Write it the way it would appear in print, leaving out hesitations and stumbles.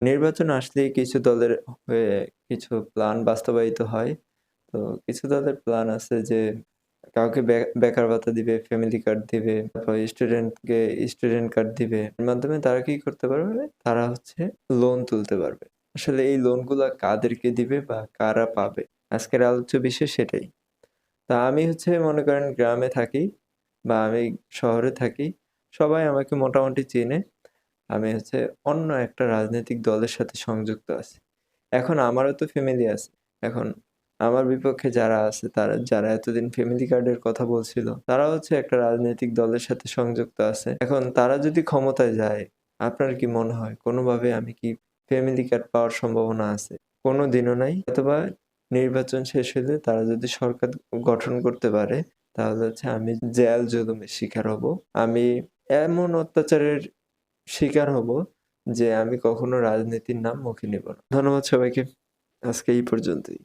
নির্বাচন আসলেই কিছু দলের হয়ে কিছু প্ল্যান বাস্তবায়িত হয়। তো কিছু দলের প্ল্যান আছে যে কাউকে বেকার ভাতা দিবে, ফ্যামিলি কার্ড দিবে, তারপর স্টুডেন্টকে স্টুডেন্ট কার্ড দিবে। এর মাধ্যমে তারা কি করতে পারবে? তারা হচ্ছে লোন তুলতে পারবে। আসলে এই লোনগুলা কাদেরকে দিবে বা কারা পাবে? আজকের আলোচ্য বিষয় সেটাই। তা আমি হচ্ছে মনে করেন গ্রামে থাকি বা আমি শহরে থাকি। সবাই আমাকে মোটামুটি চেনে। আমি হচ্ছে অন্য একটা রাজনৈতিক দলের সাথে সংযুক্ত আছি। এখন আমারও তো ফ্যামিলি আছে। এখন আমার বিপক্ষে যারা আছে যারা এতদিন ফ্যামিলি কার্ডের কথা বলছিল, তারা হচ্ছে একটা রাজনৈতিক দলের সাথে সংযুক্ত আছে। এখন তারা যদি ক্ষমতায় যায়, আপনার কি মনে হয় কোনোভাবে আমি কি ফ্যামিলি কার্ড পাওয়ার সম্ভাবনা আছে? কোনোদিনও নাই। হয়তোবা নির্বাচন শেষ হলে তারা যদি সরকার গঠন করতে পারে, তাহলে হচ্ছে আমি জেল-জুলুমের শিকার হব। আমি এমন অত্যাচারের শিকার হব যে আমি কখনো রাজনীতির নাম মুখে নেব না। ধন্যবাদ সবাইকে। আজকে এই পর্যন্তই।